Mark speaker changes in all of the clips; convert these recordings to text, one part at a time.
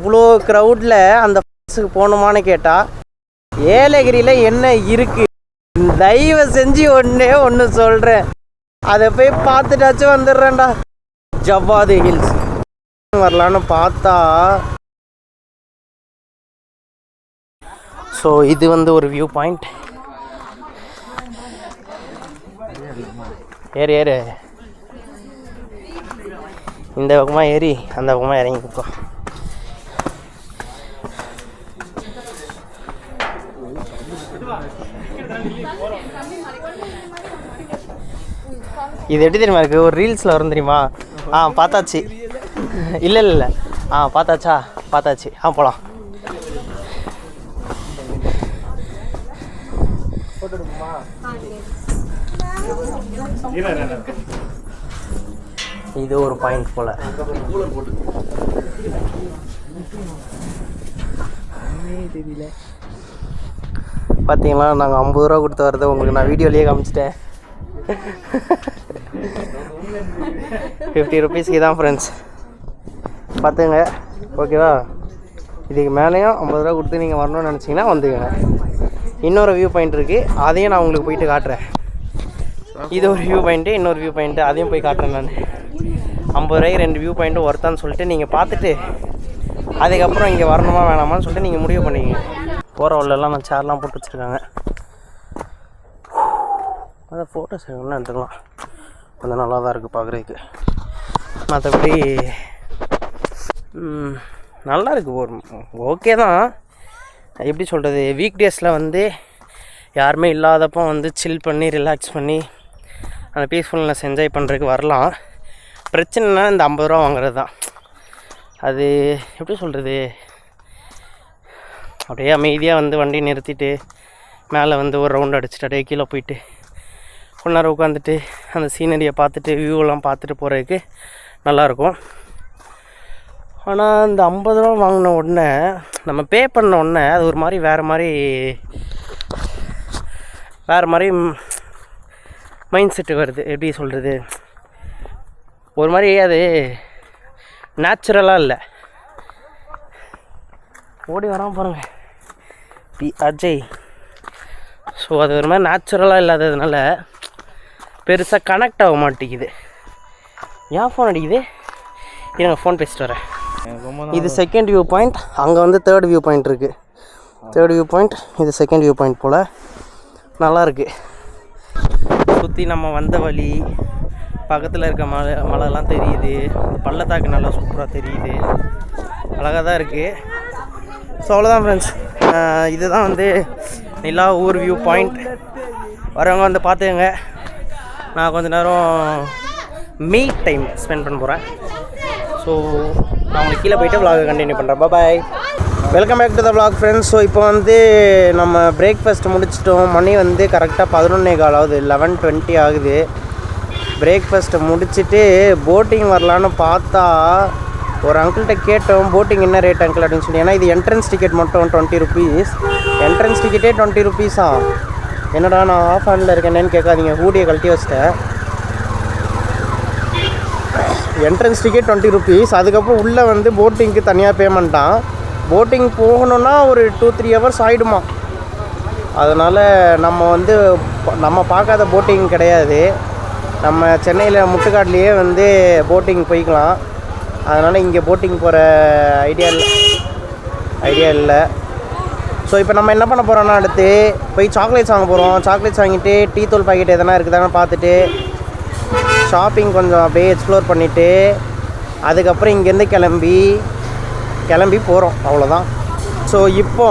Speaker 1: இவ்வளோ க்ரௌடில் அந்த ஃபால்ஸுக்கு போகணுமான்னு கேட்டால் ஏலகிரியில் என்ன இருக்குது? தயவு செஞ்சு ஒன்று சொல்கிறேன், அதை போய் பார்த்துட்டாச்சும் வந்துடுறேன்டா. ஜவ்வாது ஹில்ஸ் வரலான்னு பார்த்தா, ஸோ இது வந்து ஒரு வியூ பாயிண்ட். ஏறு இந்த பக்கமாக ஏறி அந்த பக்கமாக இறங்கி கொடுக்கும். இது எப்படி தெரியுமா இருக்குது? ஒரு ரீல்ஸில் வரும் தெரியுமா? பார்த்தாச்சு. இல்லை பார்த்தாச்சு. போகலாம். இது ஒரு பாயிண்ட் போல. பார்த்தீங்களா, நாங்கள் 50 ரூபா கொடுத்து வரதை உங்களுக்கு நான் வீடியோலேயே காமிச்சிட்டேன். 50 ருபீஸ்க்கு தான் ஃப்ரெண்ட்ஸ், பார்த்துங்க. ஓகேவா? இதுக்கு மேலேயும் 50 ரூபா கொடுத்து நீங்கள் வரணும்னு நினச்சிங்கன்னா வந்துக்கங்க. இன்னொரு வியூ பாயிண்ட் இருக்குது, அதையும் நான் உங்களுக்கு போயிட்டு காட்டுறேன். இது ஒரு வியூ பாயிண்ட்டு, இன்னொரு வியூ பாயிண்ட்டு, அதையும் போய் காட்டுறேன் நான். 50 ரூபாய்க்கு 2 வியூ பாயிண்ட்டும் ஒருத்தான்னு சொல்லிட்டு நீங்கள் பார்த்துட்டு அதுக்கப்புறம் இங்கே வரணுமா வேணாமான்னு சொல்லிட்டு நீங்கள் முடிவு பண்ணிக்கங்க. போகிற உள்ளெல்லாம் நான் சேர்லாம் போட்டு வச்சுருக்காங்க. அதை ஃபோட்டோஸ் எல்லாம் எடுத்துக்கலாம், கொஞ்சம் நல்லா தான் இருக்குது பார்க்குறதுக்கு. மற்றபடி நல்லா இருக்குது. ஒரு ஓகே தான். எப்படி சொல்கிறது, வீக் டேஸில் வந்து யாருமே இல்லாதப்போ வந்து சில் பண்ணி ரிலாக்ஸ் பண்ணி அந்த பீஸ்ஃபுல்னஸ் என்ஜாய் பண்ணுறதுக்கு வரலாம். பிரச்சனைனா இந்த 50 ரூபா வாங்குறது தான். அது எப்படி சொல்கிறது, அப்படியே அமைதியாக வந்து வண்டி நிறுத்திட்டு மேலே வந்து ஒரு ரவுண்ட் அடிச்சுட்டு அப்படியே கீழே போயிட்டு கொஞ்ச நேரம் உட்காந்துட்டு அந்த சீனரியை பார்த்துட்டு வியூவெல்லாம் பார்த்துட்டு போகிறதுக்கு நல்லாயிருக்கும். ஆனால் இந்த 50 ரூபா வாங்கின உடனே, நம்ம பே பண்ண உடனே அது ஒரு மாதிரி வேறு மாதிரி மைண்ட் செட்டு வருது. எப்படி சொல்கிறது, ஒரு மாதிரி அது நேச்சுரலாக இல்லை. ஓடி வராமல் பாருங்கள் பி அஜய். ஸோ அது ஒரு மாதிரி நேச்சுரலாக இல்லாததுனால பெருசாக கனெக்ட் ஆக மாட்டேங்குது. ஏன் ஃபோன் அடிக்குது? இருங்க, ஃபோன் பேசிட்டு வரேன். இது செகண்ட் வியூ பாயிண்ட், அங்கே வந்து தேர்ட் வியூ பாயிண்ட் இருக்குது. தேர்ட் வியூ பாயிண்ட், இது செகண்ட் வியூ பாயிண்ட் போல். நல்லாயிருக்கு. சுற்றி நம்ம வந்த வழி, பக்கத்தில் இருக்க மலைலாம் தெரியுது. பள்ளத்தாக்கு நல்லா சூப்பராக தெரியுது. அழகாக தான் இருக்குது. ஸோ அவ்வளோதான் ஃப்ரெண்ட்ஸ், இதுதான் வந்து நிலா ஊர் வியூ பாயிண்ட். வரவங்க வந்து பார்த்துக்கங்க. நான் கொஞ்சம் நேரம் மீ டைம் ஸ்பெண்ட் பண்ண போகிறேன். ஸோ நான் உங்களுக்கு கீழே போய்ட்டு vlog கண்டினியூ பண்ணுறேன். Bye. Welcome back to the vlog friends. So இப்போ வந்து நம்ம பிரேக்ஃபாஸ்ட் முடிச்சிட்டோம். மணி வந்து கரெக்டாக 11:15 ஆகுது, 11:20 ஆகுது. பிரேக்ஃபாஸ்ட்டை முடிச்சுட்டு போட்டிங் வரலான்னு பார்த்தா ஒரு அங்கிள்கிட்ட கேட்டோம், போட்டிங் என்ன ரேட் அங்கிள் அப்படின்னு சொல்லி. ஏன்னா இது என்ட்ரன்ஸ் டிக்கெட் மட்டும் 20 ருபீஸ். என்ட்ரன்ஸ் டிக்கெட்டே 20 ருபீஸா? என்னடா நான் ஆஃப் ஹேண்டில் இருக்கேன்னு கேட்காதீங்க, ஹூடியை கழட்டி வச்சிட்டேன். Entrance ticket 20 rupees. அதுக்கப்புறம் உள்ளே வந்து போட்டிங்க்கு தனியாக பேமெண்ட்டான். போட்டிங் போகணுன்னா ஒரு 2-3 ஹவர்ஸ் ஆகிடுமா. அதனால் நம்ம பார்க்காத போட்டிங் கிடையாது. நம்ம சென்னையில் முட்டுக்காட்லேயே வந்து போட்டிங் போய்க்கலாம். அதனால் இங்கே போட்டிங் போகிற ஐடியா இல்லை. ஸோ இப்போ நம்ம என்ன பண்ண போகிறோன்னா, அடுத்து போய் சாக்லேட்ஸ் வாங்க போகிறோம். சாக்லேட்ஸ் வாங்கிட்டு டீ தூள் பாக்கெட் எதனா இருக்குதான்னு பார்த்துட்டு ஷாப்பிங் கொஞ்சம் அப்படியே எக்ஸ்ப்ளோர் பண்ணிவிட்டு அதுக்கப்புறம் இங்கேருந்து கிளம்பி போகிறோம். அவ்வளோதான். ஸோ இப்போ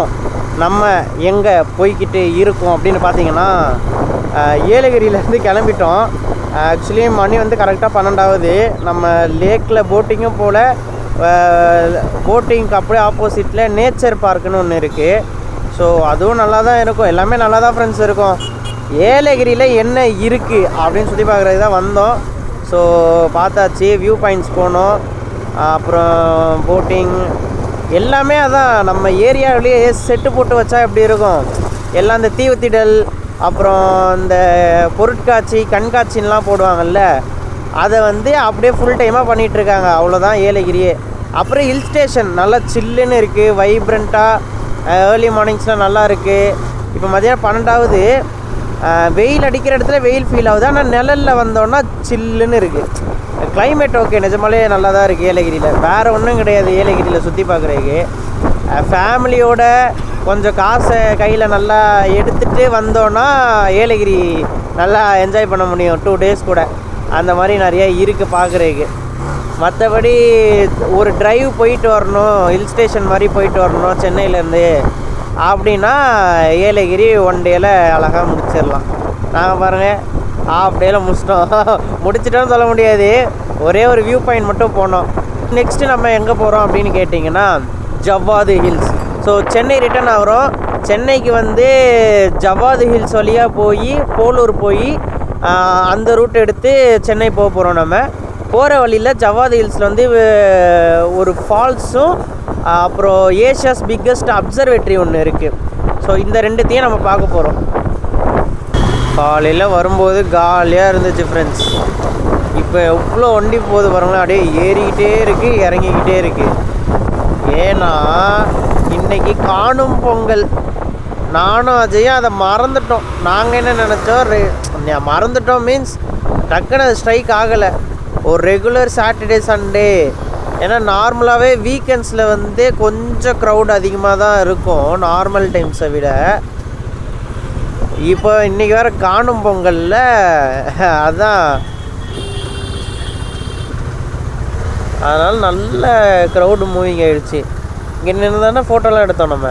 Speaker 1: நம்ம எங்கே போய்கிட்டு இருக்கோம் அப்படின்னு பார்த்தீங்கன்னா, ஏலகிரியிலேருந்து கிளம்பிட்டோம். ஆக்சுவலி மணி வந்து கரெக்டாக 12 ஆகுது. நம்ம லேக்கில் போட்டிங்கும் போல், போட்டிங்க்கு அப்படியே ஆப்போசிட்டில் நேச்சர் பார்க்குன்னு ஒன்று இருக்குது. ஸோ அதுவும் நல்லா தான் இருக்கும், எல்லாமே நல்லா தான் ஃப்ரெண்ட்ஸ் இருக்கும். ஏலகிரியில் என்ன இருக்குது அப்படின்னு சுற்றி பார்க்குறது தான் வந்தோம். ஸோ பார்த்தாச்சு, வியூ பாயிண்ட்ஸ் போனோம், அப்புறம் போட்டிங் எல்லாமே. அதான் நம்ம ஏரியாவிலேயே செட்டு போட்டு வச்சா எப்படி இருக்கும், எல்லாம் இந்த தீவுத்திடல், அப்புறம் இந்த பொருட்காட்சி, கண்காட்சின்லாம் போடுவாங்கள்ல, அதை வந்து அப்படியே ஃபுல் டைமாக பண்ணிகிட்ருக்காங்க. அவ்வளோதான் ஏலகிரியே. அப்புறம் ஹில் ஸ்டேஷன் நல்லா சில்லுன்னு இருக்குது, வைப்ரண்ட்டாக. ஏர்லி மார்னிங்ஸ்லாம் நல்லா இருக்குது. இப்போ மதியானம் 12ஆகுது. வெயில் அடிக்கிற இடத்துல வெயில் ஃபீல் ஆகுது, ஆனால் நிழலில் வந்தோன்னா சில்லுன்னு இருக்குது. கிளைமேட் ஓகே, நிஜமாலே நல்லா தான் இருக்குது ஏலகிரியில். வேறு ஒன்றும் கிடையாது ஏலகிரியில் சுற்றி பார்க்குறதுக்கு. ஃபேமிலியோட கொஞ்சம் காசை கையில் நல்லா எடுத்துகிட்டு வந்தோன்னா ஏலகிரி நல்லா என்ஜாய் பண்ண முடியும் 2 days கூட. அந்த மாதிரி நிறைய இருக்குது பார்க்குறதுக்கு. மற்றபடி ஒரு டிரைவ் போயிட்டு வரணும், ஹில் ஸ்டேஷன் மாதிரி போயிட்டு வரணும் சென்னையிலேருந்து அப்படின்னா ஏலகிரி 1 dayல அழகாக முடிச்சிடலாம். நாங்கள் பாருங்கள் ½ dayல முடிச்சிட்டோன்னு சொல்ல முடியாது. ஒரே ஒரு வியூ பாயிண்ட் மட்டும் போனோம். நெக்ஸ்ட்டு நம்ம எங்கே போகிறோம் அப்படின்னு கேட்டிங்கன்னா ஜவ்வாது ஹில்ஸ். ஸோ சென்னை ரிட்டர்ன் ஆகிறோம். சென்னைக்கு வந்து ஜவ்வாது ஹில்ஸ் வழியாக போய் போலூர் போய் அந்த ரூட் எடுத்து சென்னை போக போகிறோம். நம்ம போகிற வழியில் ஜவ்வாது ஹில்ஸில் வந்து ஒரு ஃபால்ஸும் அப்புறம் ஏஷியாஸ் பிக்கஸ்ட் அப்சர்வேட்டரி ஒன்று இருக்குது. ஸோ இந்த 2த்தையும் நம்ம பார்க்க போகிறோம். காலையில் வரும்போது காலியாக இருந்துச்சு ஃப்ரெண்ட்ஸ். இப்போ எவ்வளோ வண்டி போகுது பாருங்களேன், அப்படியே ஏறிக்கிட்டே இருக்குது இறங்கிக்கிட்டே இருக்குது. ஏன்னா இன்றைக்கி காணும் பொங்கல். நானும் அஜயும் அதை மறந்துட்டோம். நாங்கள் என்ன நினச்சோம், மறந்துட்டோம் மீன்ஸ் டக்குன்னு அது ஸ்ட்ரைக் ஆகலை. ஒரு ரெகுலர் சாட்டர்டே சண்டே. ஏன்னா நார்மலாகவே வீக்கெண்ட்ஸில் வந்து கொஞ்சம் க்ரௌட் அதிகமாக தான் இருக்கும் நார்மல் டைம்ஸை விட. இப்போ இன்றைக்கி வேறு காணும் பொங்கலில் அதான், அதனால் நல்ல க்ரௌடு மூவிங் ஆகிடுச்சு. இங்கே நின்று தானே ஃபோட்டோலாம் எடுத்தோம் நம்ம.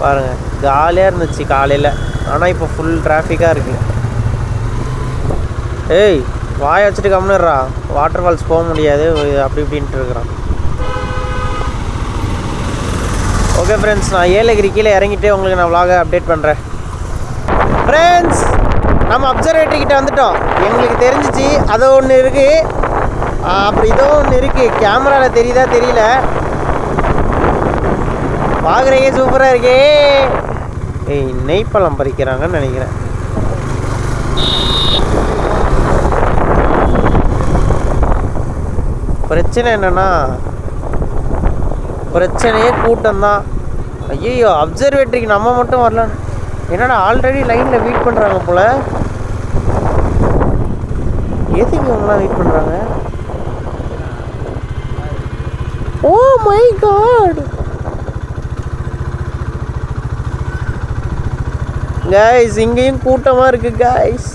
Speaker 1: பாருங்கள் ஜாலியாக இருந்துச்சு காலையில். ஆனால் இப்போ ஃபுல் டிராஃபிக்காக இருக்குது. ஏய் வாயை வச்சுட்டு கம்னுடுறா, வாட்டர் ஃபால்ஸ் போக முடியாது அப்படி இப்படின்ட்டு இருக்கிறான். ஓகே ஃப்ரெண்ட்ஸ், நான் ஏலகிரி கீழே இறங்கிட்டு உங்களுக்கு நான் vlog அப்டேட் பண்ணுறேன். ஃப்ரெண்ட்ஸ் நம்ம அப்சர்வேட்டரி கிட்ட வந்துட்டோம். எங்களுக்கு தெரிஞ்சிச்சு அது ஒன்று இருக்குது, அப்புறம் இதோ ஒன்று இருக்குது. கேமராவில் தெரியுதா தெரியல, பார்க்குறீங்க சூப்பராக இருக்கே. ஏய் நெய்ப்பழம் பறிக்கிறாங்கன்னு நினைக்கிறேன். பிரச்சனை என்னென்னா, பிரச்சனையே கூட்டம்தான். ஐயோ அப்சர்வேட்டரிக்கு நம்ம மட்டும் வரலான்னு. என்னடா ஆல்ரெடி லைனில் வெயிட் பண்ணுறாங்க போல். எதுக்கு இவங்களாம் வெயிட் பண்ணுறாங்க? ஓ மை காட் கைஸ், இங்கேயும் கூட்டமாக இருக்குது கைஸ்.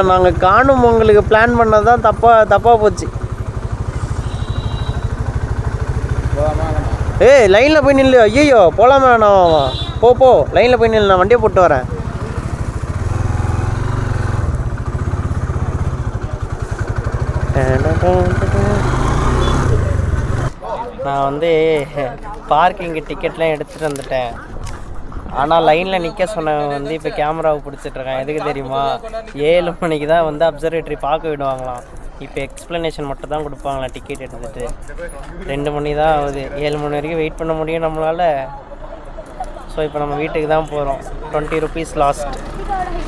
Speaker 1: நாங்கள் காணும் உங்களுக்கு பிளான் பண்ணது தான் தப்பாக போச்சு. ஏய் லைனில் போய் நில்லு. ஐயோ போகலாமா வேணாம்? போ லைனில் போய் நில்லு, நான் வண்டியை போட்டு வரேன். நான் வந்து பார்க்கிங்கு டிக்கெட்லாம் எடுத்துகிட்டு வந்துட்டேன். ஆனால் லைனில் நிற்க சொன்னவன் வந்து இப்போ கேமராவை பிடிச்சிட்ருக்கான். எதுக்கு தெரியுமா? 7 மணிக்கு தான் வந்து அப்சர்வேட்டரி பார்க்க விடுவாங்களாம். இப்போ எக்ஸ்ப்ளனேஷன் மட்டும் தான் கொடுப்பாங்களா டிக்கெட் எடுத்துகிட்டு. 2 மணி தான் ஆகுது. 7 மணி வரைக்கும் வெயிட் பண்ண முடியும் நம்மளால். ஸோ இப்போ நம்ம வீட்டுக்கு தான் போகிறோம். 20 rupees லாஸ்ட்.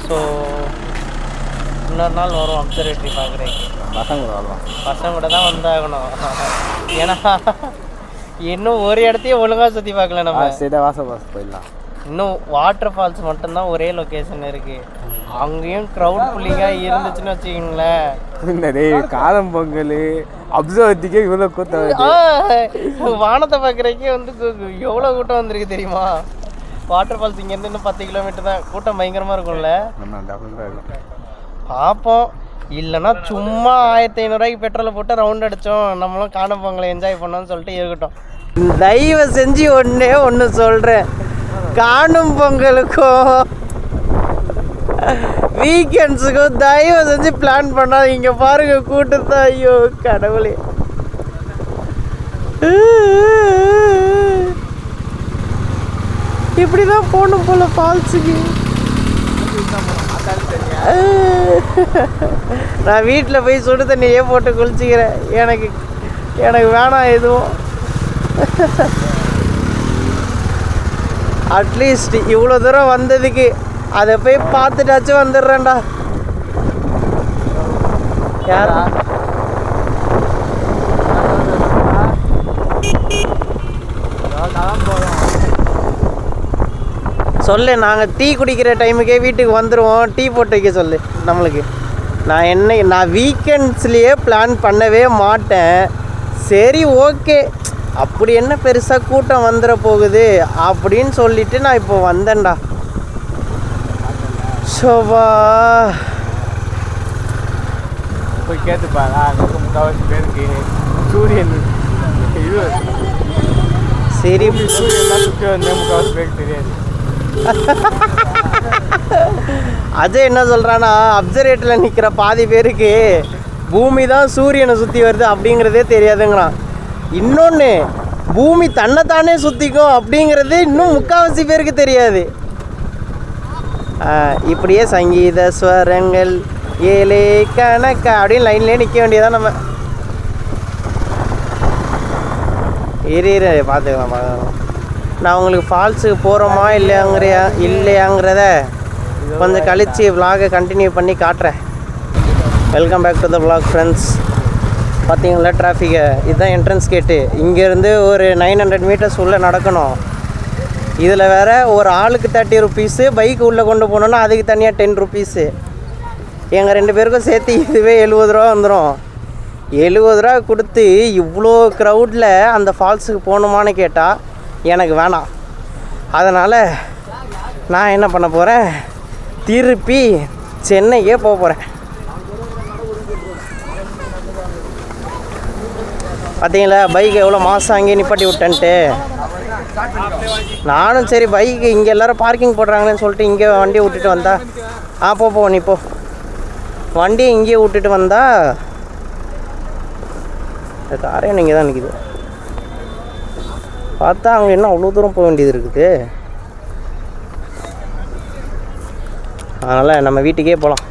Speaker 1: ஸோ இன்னொரு நாள் வரும் அப்சர்வேட்டரி பார்க்குறதுக்கு. பசங்க கூட தான் வந்தாகணும். ஏன்னா இன்னும் ஒரு இடத்தையும் ஒழுங்காக சுற்றி பார்க்கல நம்ம. போயிடலாம். இன்னும் வாட்டர் ஃபால்ஸ் மட்டும்தான் ஒரே லொக்கேஷன் இருக்குது. அங்கேயும் க்ரௌட் புல்லிங்காக இருந்துச்சுன்னு வச்சுக்கிங்களேன்.
Speaker 2: காலம் பொங்கல் அப்சர்வேட்டரிக்கே இவ்வளோ கூட்டம்.
Speaker 1: வானத்தை பார்க்குறக்கே வந்து எவ்வளோ கூட்டம் வந்திருக்கு தெரியுமா? வாட்டர் ஃபால்ஸ் இங்கேருந்து இன்னும் 10 கிலோமீட்டர் தான். கூட்டம் பயங்கரமாக இருக்கும்ல. பார்ப்போம். இல்லைன்னா சும்மா 1500 பெட்ரோலை போட்டு ரவுண்ட் அடித்தோம், நம்மளும் காணும் பொங்கலை என்ஜாய் பண்ணோம்னு சொல்லிட்டு இருக்கட்டும். தயவு செஞ்சு ஒன்று சொல்கிறேன், காணும் பொங்கலுக்கும் வீக்கெண்ட்ஸுக்கும் தயவு செஞ்சு பிளான் பண்ணால் இங்கே பாருங்க கூட்டத்தை. ஐயோ கடவுளே, இப்படிதான் போகணும் போல ஃபால்ஸுக்கு. நான் வீட்டில் போய் சுடு தண்ணியே போட்டு குளிச்சுக்கிறேன். எனக்கு வேணாம் எதுவும். அட்லீஸ்ட் இவ்வளோ தூரம் வந்ததுக்கு அதை போய் பார்த்துட்டாச்சும் வந்துடுறேன்டா. யார் சொல்லு, நாங்கள் டீ குடிக்கிற டைமுக்கே வீட்டுக்கு வந்துடுவோம். டீ போட்டு வைக்க சொல்லு நம்மளுக்கு. நான் வீக்கெண்ட்ஸ்லேயே பிளான் பண்ணவே மாட்டேன். சரி ஓகே, அப்படி என்ன பெருசாக கூட்டம் வந்துட போகுது அப்படின்னு சொல்லிட்டு நான் இப்போ வந்தேன்டா. ஷோபா
Speaker 2: போய் கேட்டுப்பாங்க. அங்கே முக்கால்வாசி பேருக்கு சூரியன் இது
Speaker 1: சரி
Speaker 2: சூரியன் சுற்றி வந்து முக்கால்வாசி பேருக்கு தெரியாது.
Speaker 1: அஜய் என்ன சொல்கிறான்னா, அப்சர்வேட்டரில் நிற்கிற பாதி பேருக்கு பூமி தான் சூரியனை சுற்றி வருது அப்படிங்கிறதே தெரியாதுங்கிறான். இன்னொன்று, பூமி தன்னைத்தானே சுற்றிக்கும் அப்படிங்கிறது இன்னும் முக்கால்வாசி பேருக்கு தெரியாது. இப்படியே சங்கீத ஸ்வரங்கள் ஏழே கணக்கா அப்படின்னு லைன்லேயே நிற்க வேண்டியதான் நம்ம. பார்த்துக்கலாம். நான் உங்களுக்கு ஃபால்ஸுக்கு போகிறோமா இல்லையாங்கிறத கொஞ்சம் கழித்து விலாகை கண்டினியூ பண்ணி காட்டுறேன். Welcome back to the vlog friends. பார்த்தீங்களா டிராஃபிக்கை? இதுதான் என்ட்ரன்ஸ் கேட்டு. இங்கேருந்து ஒரு 900 மீட்டர்ஸ் உள்ளே நடக்கணும். இதில் வேறு ஒரு ஆளுக்கு 30 ருபீஸு, பைக் உள்ளே கொண்டு போனோன்னா அதுக்கு தனியாக 10 ருபீஸு. எங்கள் 2 பேருக்கும் சேர்த்து இதுவே 70 ரூபா வந்துடும். 70 ரூபா கொடுத்து இவ்வளோ க்ரௌடில் அந்த ஃபால்ஸுக்கு போகணுமான்னு கேட்டால் எனக்கு வேணாம். அதனால் நான் என்ன பண்ண போகிறேன், திருப்பி சென்னைக்கே போக போகிறேன். பார்த்தீங்களா பைக் எவ்வளோ மாதம் அங்கேயே நிப்பாட்டி விட்டேன்ட்டு. நானும் சரி பைக்கு இங்கே எல்லோரும் பார்க்கிங் போடுறாங்களேன்னு சொல்லிட்டு இங்கே வண்டியை விட்டுட்டு வந்தா. போ நீ போ. வண்டியை இங்கேயே விட்டுட்டு வந்தா இந்த காரே இங்கே தான் நிற்கிது. பார்த்தா அங்கே இன்னும் அவ்வளோ தூரம் போக வேண்டியது இருக்குது. அதனால் நம்ம வீட்டுக்கே போகலாம்.